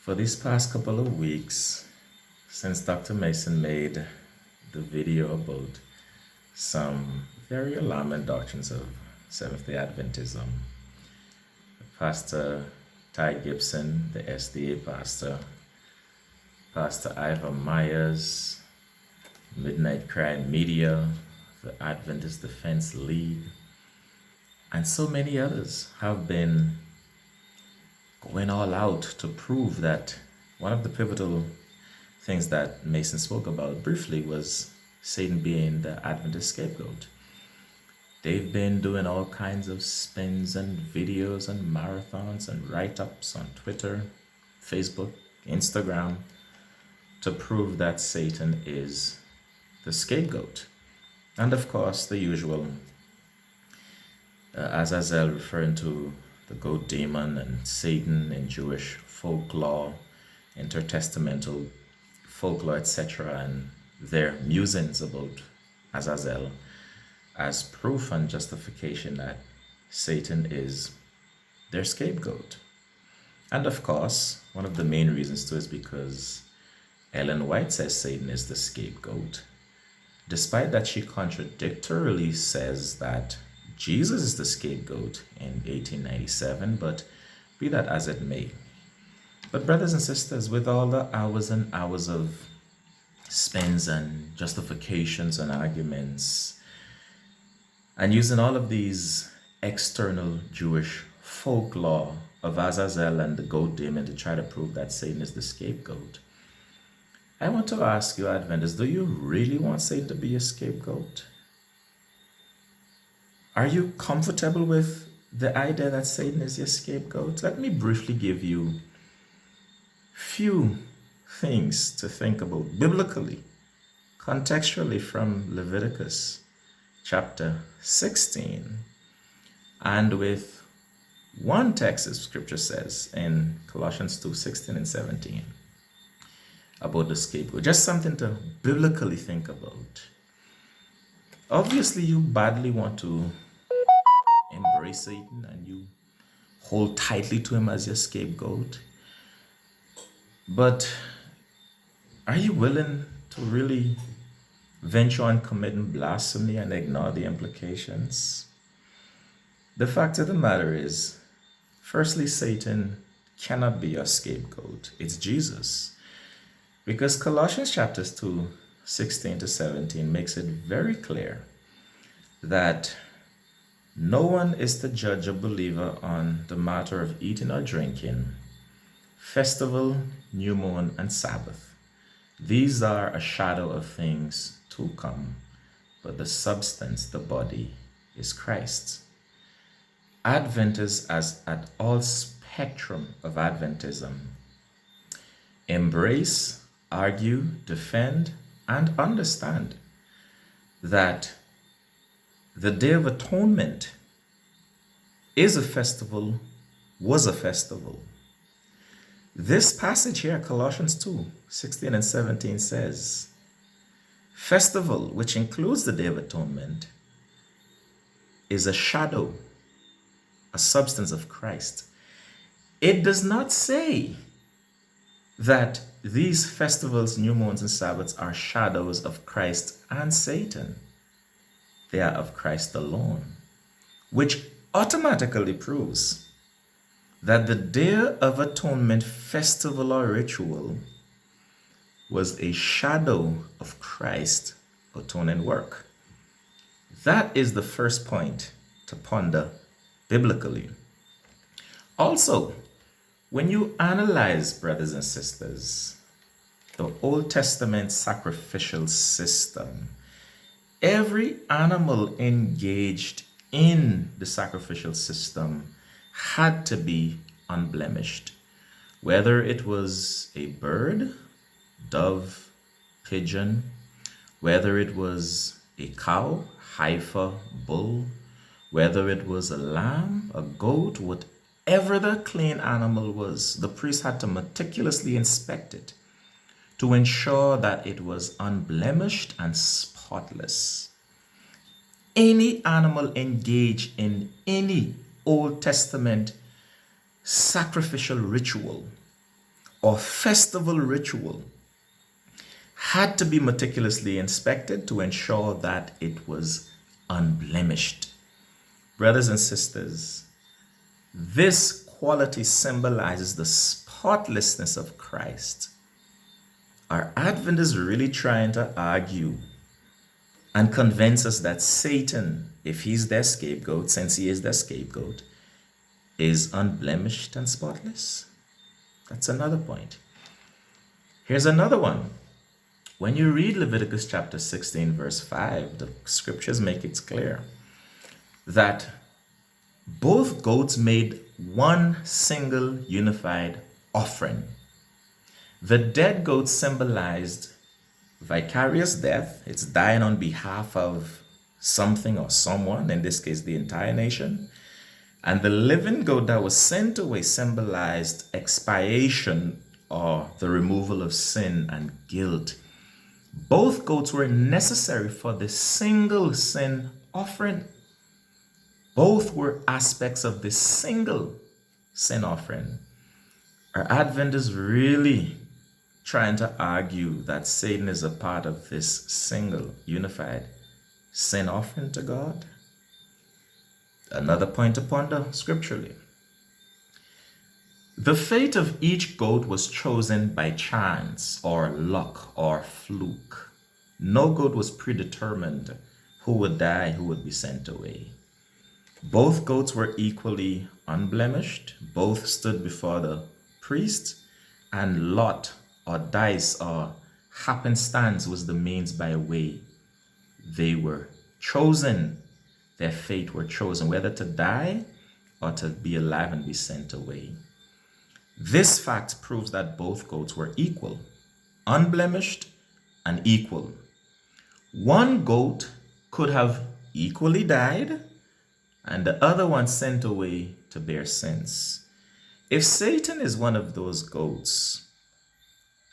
For these past couple of weeks, since Dr. Mason made the video about some very alarming doctrines of Seventh-day Adventism, Pastor Ty Gibson, the SDA pastor, Pastor Ivor Myers, Midnight Crime Media, the Adventist Defense League, and so many others have been going all out to prove that one of the pivotal things that Mason spoke about briefly was Satan being the Adventist scapegoat. They've been doing all kinds of spins and videos and marathons and write-ups on Twitter, Facebook, Instagram to prove that Satan is the scapegoat. And of course, the usual Azazel referring to the goat demon and Satan in Jewish folklore, intertestamental folklore, etc., and their musings about Azazel as proof and justification that Satan is their scapegoat. And of course, one of the main reasons too is because Ellen White says Satan is the scapegoat, despite that she contradictorily says that Jesus is the scapegoat in 1897, but be that as it may. But brothers and sisters, with all the hours and hours of spins and justifications and arguments, and using all of these external Jewish folklore of Azazel and the goat demon to try to prove that Satan is the scapegoat, I want to ask you, Adventists, do you really want Satan to be a scapegoat? Are you comfortable with the idea that Satan is your scapegoat? Let me briefly give you few things to think about biblically, contextually from Leviticus chapter 16, and with one text of scripture says in Colossians 2:16 and 17 about the scapegoat. Just something to biblically think about. Obviously, you badly want to embrace Satan and you hold tightly to him as your scapegoat. But are you willing to really venture on committing blasphemy and ignore the implications? The fact of the matter is, firstly, Satan cannot be your scapegoat. It's Jesus. Because Colossians chapters 2:16 to 17 makes it very clear that no one is to judge a believer on the matter of eating or drinking, festival, new moon, and Sabbath. These are a shadow of things to come, but the substance, the body, is Christ's. Adventists, as at all spectrum of Adventism, embrace, argue, defend, and understand that the Day of Atonement is a festival, was a festival. This passage here, Colossians 2:16 and 17 says, festival, which includes the Day of Atonement, is a shadow, a substance of Christ. It does not say that these festivals, new moons, and Sabbaths are shadows of Christ and Satan. They are of Christ alone, which automatically proves that the Day of Atonement festival or ritual was a shadow of Christ's atoning work. That is the first point to ponder biblically. Also, when you analyze, brothers and sisters, the Old Testament sacrificial system, every animal engaged in the sacrificial system had to be unblemished. Whether it was a bird, dove, pigeon, whether it was a cow, heifer, bull, whether it was a lamb, a goat, whatever the clean animal was, the priest had to meticulously inspect it to ensure that it was unblemished and spotless. Any animal engaged in any Old Testament sacrificial ritual or festival ritual had to be meticulously inspected to ensure that it was unblemished. Brothers and sisters, this quality symbolizes the spotlessness of Christ. Are Adventists really trying to argue and convince us that Satan, if he's their scapegoat, since he is their scapegoat, is unblemished and spotless? That's another point. Here's another one. When you read Leviticus chapter 16, verse 5, the scriptures make it clear that both goats made one single unified offering. The dead goat symbolized vicarious death. It's dying on behalf of something or someone, in this case, the entire nation. And the living goat that was sent away symbolized expiation or the removal of sin and guilt. Both goats were necessary for the single sin offering. Both were aspects of this single sin offering. Are Adventists really trying to argue that Satan is a part of this single unified sin offering to God? Another point to ponder scripturally. The fate of each goat was chosen by chance or luck or fluke. No goat was predetermined who would die, who would be sent away. Both goats were equally unblemished. Both stood before the priest, and lot or dice or happenstance was the means by way they were chosen. Their fate were chosen, whether to die or to be alive and be sent away. This fact proves that both goats were equal, unblemished and equal. One goat could have equally died and the other one sent away to bear sins. If Satan is one of those goats,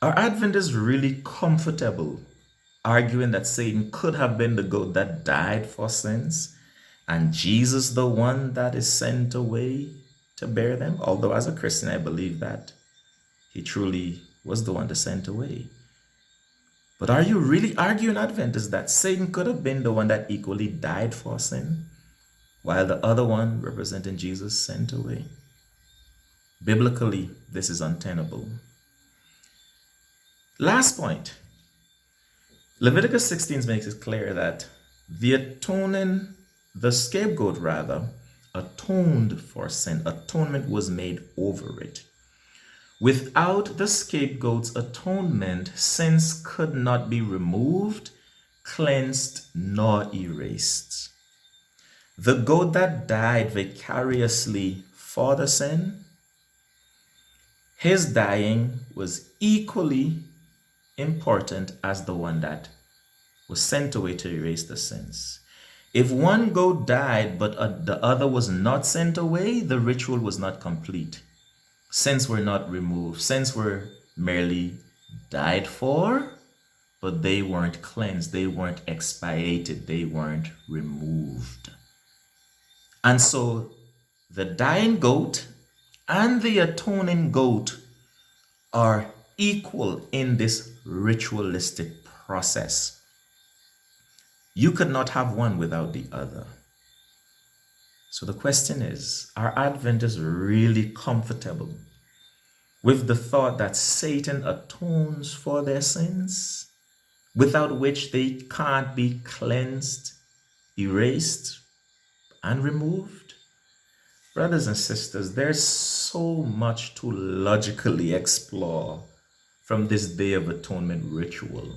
are Adventists really comfortable arguing that Satan could have been the goat that died for sins and Jesus the one that is sent away to bear them? Although as a Christian, I believe that he truly was the one that sent away. But are you really arguing, Adventists, that Satan could have been the one that equally died for sin, while the other one, representing Jesus, sent away? Biblically, this is untenable. Last point. Leviticus 16 makes it clear that the scapegoat atoned for sin. Atonement was made over it. Without the scapegoat's atonement, sins could not be removed, cleansed, nor erased. The goat that died vicariously for the sin, his dying was equally important as the one that was sent away to erase the sins. If one goat died but the other was not sent away, the ritual was not complete. Sins were not removed. Sins were merely died for, but they weren't cleansed. They weren't expiated. They weren't removed. And so the dying goat and the atoning goat are equal in this ritualistic process. You could not have one without the other. So the question is, are Adventists really comfortable with the thought that Satan atones for their sins, without which they can't be cleansed, erased, and removed? Brothers and sisters, there's so much to logically explore from this Day of Atonement ritual.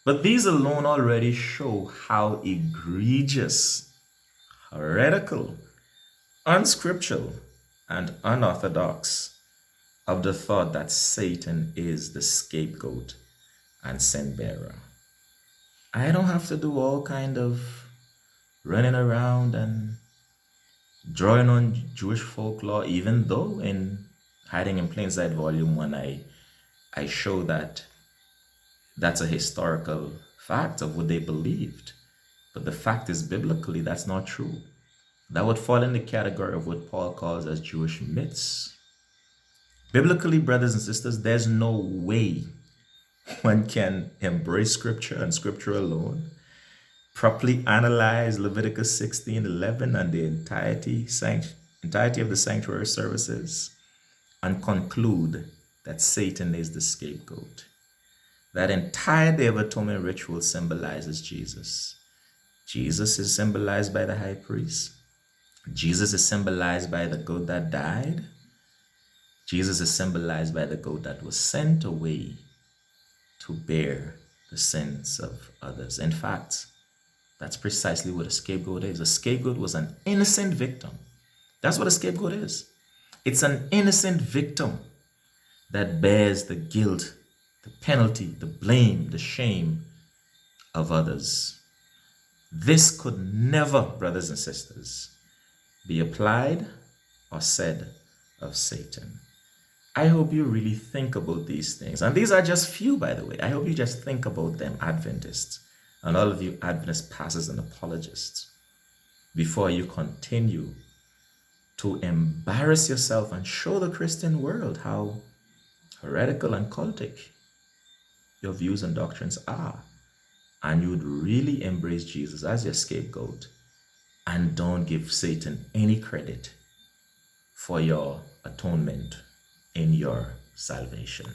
But these alone already show how egregious, heretical, unscriptural, and unorthodox of the thought that Satan is the scapegoat and sin bearer. I don't have to do all kind of running around and drawing on Jewish folklore, even though in Hiding in Plain Sight Volume 1, I show that that's a historical fact of what they believed. But the fact is, biblically, that's not true. That would fall in the category of what Paul calls as Jewish myths. Biblically, brothers and sisters, there's no way one can embrace Scripture and Scripture alone, properly analyze Leviticus 16:11 and the entirety of the sanctuary services, and conclude that Satan is the scapegoat. That entire Day of Atonement ritual symbolizes Jesus. Jesus is symbolized by the high priest. Jesus is symbolized by the goat that died. Jesus is symbolized by the goat that was sent away to bear the sins of others. In fact, that's precisely what a scapegoat is. A scapegoat was an innocent victim. That's what a scapegoat is. It's an innocent victim that bears the guilt, the penalty, the blame, the shame of others. This could never, brothers and sisters, be applied or said of Satan. I hope you really think about these things. And these are just few, by the way. I hope you just think about them, Adventists, and all of you Adventist pastors and apologists, before you continue to embarrass yourself and show the Christian world how heretical and cultic your views and doctrines are. And you would really embrace Jesus as your scapegoat and don't give Satan any credit for your atonement in your salvation.